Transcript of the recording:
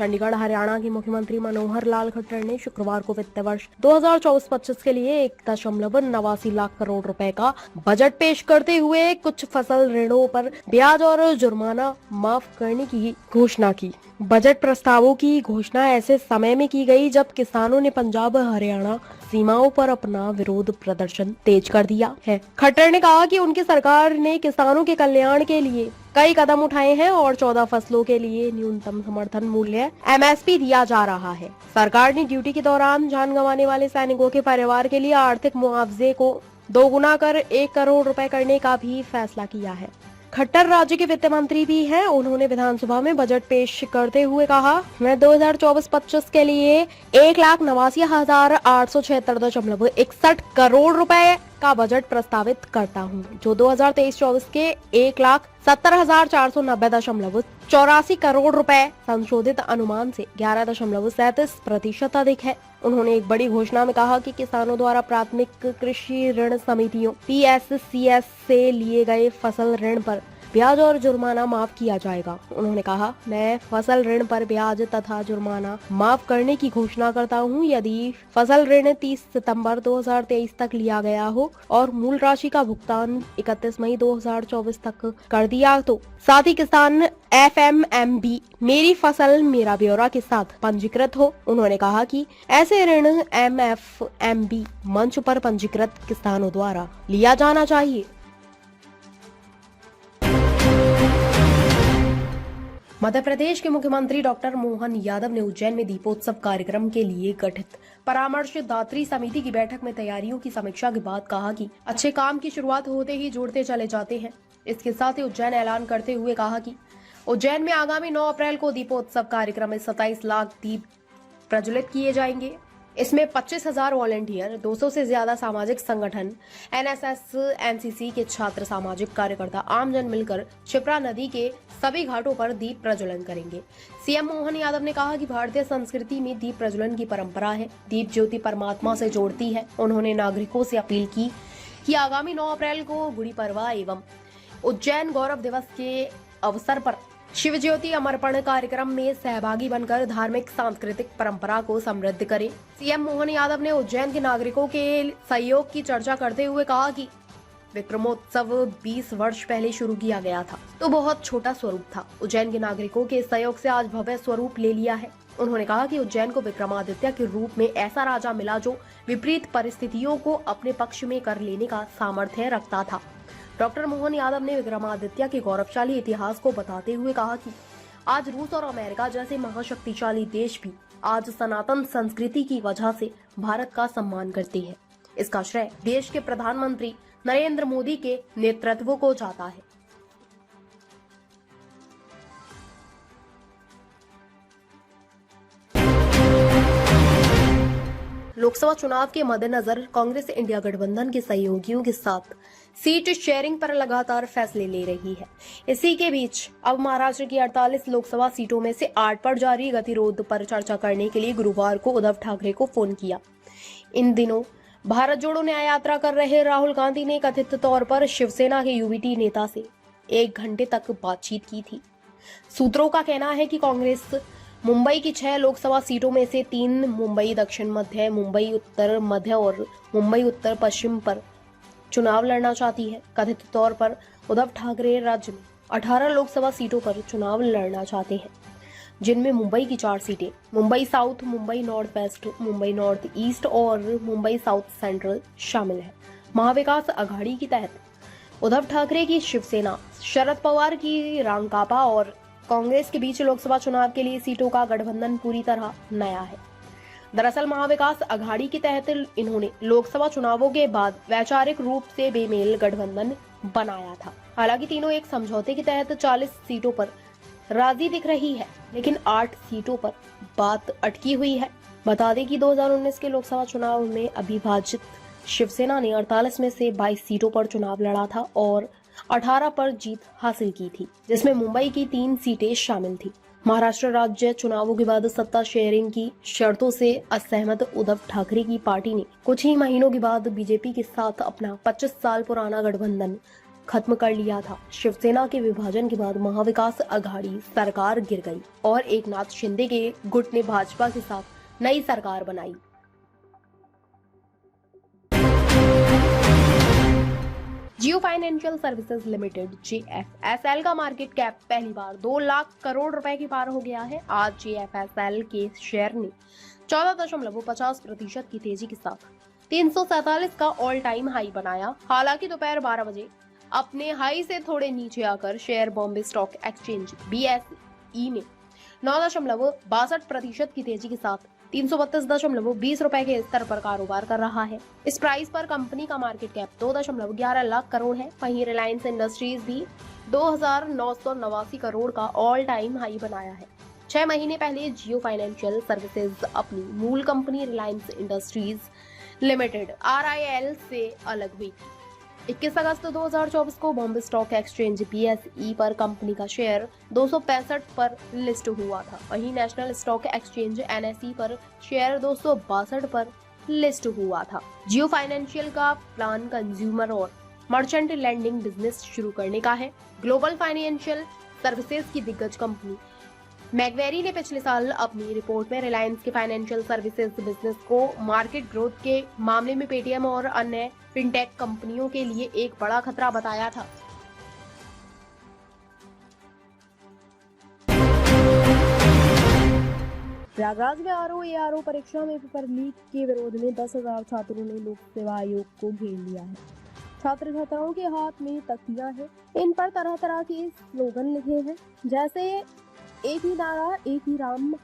चंडीगढ़ हरियाणा के मुख्यमंत्री मनोहर लाल खट्टर ने शुक्रवार को वित्त वर्ष 2024-25 के लिए 1.89 लाख करोड़ रुपए का बजट पेश करते हुए कुछ फसल ऋणों पर ब्याज और जुर्माना माफ करने की घोषणा की। बजट प्रस्तावों की घोषणा ऐसे समय में की गई जब किसानों ने पंजाब हरियाणा सीमाओं पर अपना विरोध प्रदर्शन तेज कर दिया है। खट्टर ने कहा कि उनकी सरकार ने किसानों के कल्याण के लिए कई कदम उठाए हैं और 14 फसलों के लिए न्यूनतम समर्थन मूल्य MSP दिया जा रहा है। सरकार ने ड्यूटी के दौरान जान गंवाने वाले सैनिकों के परिवार के लिए आर्थिक मुआवजे को दोगुना कर 1 करोड़ रुपए करने का भी फैसला किया है। खट्टर राज्य के वित्त मंत्री भी हैं। उन्होंने विधानसभा में बजट पेश करते हुए कहा, मैं 2024-25 के लिए 1,89,876.61 करोड़ रुपए का बजट प्रस्तावित करता हूं, जो 2023-24 के 1,70,490.84 करोड़ रुपए संशोधित अनुमान से 11.37% अधिक है। उन्होंने एक बड़ी घोषणा में कहा कि किसानों द्वारा प्राथमिक कृषि ऋण समितियों PSCS से लिए गए फसल ऋण पर ब्याज और जुर्माना माफ किया जाएगा। उन्होंने कहा, मैं फसल ऋण पर ब्याज तथा जुर्माना माफ करने की घोषणा करता हूं यदि फसल ऋण 30 सितंबर 2023 तक लिया गया हो और मूल राशि का भुगतान 31 मई 2024 तक कर दिया तो। साथ ही किसान FMMB मेरी फसल मेरा ब्यौरा के साथ पंजीकृत हो। उन्होंने कहा कि ऐसे ऋण MFMB मंच पर पंजीकृत किसानों द्वारा लिया जाना चाहिए। मध्य प्रदेश के मुख्यमंत्री डॉक्टर मोहन यादव ने उज्जैन में दीपोत्सव कार्यक्रम के लिए गठित परामर्शदात्री समिति की बैठक में तैयारियों की समीक्षा के बाद कहा कि अच्छे काम की शुरुआत होते ही जोड़ते चले जाते हैं। इसके साथ ही उज्जैन ऐलान करते हुए कहा कि उज्जैन में आगामी 9 अप्रैल को दीपोत्सव कार्यक्रम में 27 लाख दीप प्रज्वलित किए जाएंगे। इसमें 25,000 वॉलंटियर, 200 से ज्यादा सामाजिक संगठन, NSS NCC के छात्र, सामाजिक कार्यकर्ता, आमजन मिलकर क्षिप्रा नदी के सभी घाटों पर दीप प्रज्वलन करेंगे। CM मोहन यादव ने कहा कि भारतीय संस्कृति में दीप प्रज्वलन की परंपरा है। दीप ज्योति परमात्मा से जोड़ती है। उन्होंने नागरिकों से अपील की कि आगामी 9 अप्रैल को गुड़ी पड़वा एवं उज्जैन गौरव दिवस के अवसर पर शिव ज्योति अमरपण कार्यक्रम में सहभागी बनकर धार्मिक सांस्कृतिक परंपरा को समृद्ध करें। CM मोहन यादव ने उज्जैन के नागरिकों के सहयोग की चर्चा करते हुए कहा कि विक्रमोत्सव 20 वर्ष पहले शुरू किया गया था तो बहुत छोटा स्वरूप था। उज्जैन के नागरिकों के सहयोग से आज भव्य स्वरूप ले लिया है। उन्होंने कहा कि उज्जैन को विक्रमादित्य के रूप में ऐसा राजा मिला जो विपरीत परिस्थितियों को अपने पक्ष में कर लेने का सामर्थ्य रखता था। डॉक्टर मोहन यादव ने विक्रमादित्य के गौरवशाली इतिहास को बताते हुए कहा कि आज रूस और अमेरिका जैसे महाशक्तिशाली देश भी आज सनातन संस्कृति की वजह से भारत का सम्मान करते हैं। इसका श्रेय देश के प्रधानमंत्री नरेंद्र मोदी के नेतृत्व को जाता है। लोकसभा चुनाव के मद्देनजर कांग्रेस इंडिया गठबंधन के सहयोगियों के साथ सीट शेयरिंग पर लगातार फैसले ले रही है। इसी के बीच अब महाराष्ट्र की 48 लोकसभा सीटों में से 8 पर जारी गतिरोध पर चर्चा करने के लिए गुरुवार को उद्धव ठाकरे को फोन किया। इन दिनों भारत जोड़ो न्याय यात्रा कर रहे राहुल गांधी ने कथित तौर पर शिवसेना के UBT नेता से 1 घंटे तक बातचीत की थी। सूत्रों का कहना है कि कांग्रेस मुंबई की 6 लोकसभा सीटों में से 3 मुंबई दक्षिण मध्य, मुंबई उत्तर मध्य और मुंबई उत्तर पश्चिम पर चुनाव लड़ना चाहती है। कथित तौर पर उद्धव ठाकरे राज्य में 18 लोकसभा सीटों पर चुनाव लड़ना चाहते हैं, जिनमें मुंबई की 4 सीटें, Mumbai south, Mumbai north west, Mumbai north east और मुंबई साउथ सेंट्रल शामिल है। महाविकास अघाड़ी के तहत उद्धव ठाकरे की शिवसेना, शरद पवार की रांकापा और कांग्रेस के बीच लोकसभा चुनाव के लिए सीटों का गठबंधन पूरी तरह नया है। दरअसल महाविकास अघाड़ी के तहत इन्होंने लोकसभा चुनावों के बाद वैचारिक रूप से बेमेल गठबंधन बनाया था। हालांकि तीनों एक समझौते के तहत 40 सीटों पर राजी दिख रही है, लेकिन 8 सीटों पर बात अटकी हुई है। बता दें कि 2019 के लोकसभा चुनाव में अविभाजित शिवसेना ने 48 में से 22 सीटों पर चुनाव लड़ा था और 18 पर जीत हासिल की थी, जिसमें मुंबई की 3 सीटें शामिल थी। महाराष्ट्र राज्य चुनावों के बाद सत्ता शेयरिंग की शर्तों से असहमत उद्धव ठाकरे की पार्टी ने कुछ ही महीनों के बाद बीजेपी के साथ अपना 25 साल पुराना गठबंधन खत्म कर लिया था। शिवसेना के विभाजन के बाद महाविकास आघाड़ी सरकार गिर गई और एकनाथ शिंदे के गुट ने भाजपा के साथ नई सरकार बनाई। जियो फाइनेंशियल सर्विसेज लिमिटेड JFSL का मार्केट कैप पहली बार 2 लाख करोड़ रुपए की पार हो गया है। आज JFSL के शेयर ने 14.50% की तेजी के साथ 347 का ऑल टाइम हाई बनाया। हालांकि दोपहर 12 बजे अपने हाई से थोड़े नीचे आकर share Bombay stock exchange BSE में 9.62% की तेजी के साथ 332.20 रुपए के स्तर पर कारोबार कर रहा है। इस प्राइस पर कंपनी का मार्केट कैप 2.11 लाख करोड़ है। वहीं रिलायंस इंडस्ट्रीज भी 2,989 करोड़ का ऑल टाइम हाई बनाया है। 6 महीने पहले जियो फाइनेंशियल सर्विसेज अपनी मूल company Reliance industries limited RIL से अलग हुई। 21 अगस्त 2024 को बॉम्बे स्टॉक एक्सचेंज BSE पर कंपनी का शेयर 265 पर लिस्ट हुआ था। वहीं नेशनल स्टॉक एक्सचेंज NSE पर शेयर 262 पर लिस्ट हुआ था। जियो फाइनेंशियल का प्लान कंज्यूमर और मर्चेंट लैंडिंग बिजनेस शुरू करने का है। ग्लोबल फाइनेंशियल सर्विसेज की दिग्गज कंपनी मैकवेरी ने पिछले साल अपनी रिपोर्ट में रिलायंस के फाइनेंशियल सर्विसेज बिजनेस को मार्केट ग्रोथ के मामले में पेटीएम और अन्य फिनटेक कंपनियों के लिए एक बड़ा खतरा बताया था। प्रयागराज में ARO परीक्षा में पेपर लीक के विरोध में 10,000 छात्रों ने लोक सेवा आयोग को घेर लिया है। छात्र छात्राओं के हाथ में तख्तियां हैं। इन पर तरह तरह के स्लोगन लिखे हैं, जैसे एक ही नारा एक ही राम।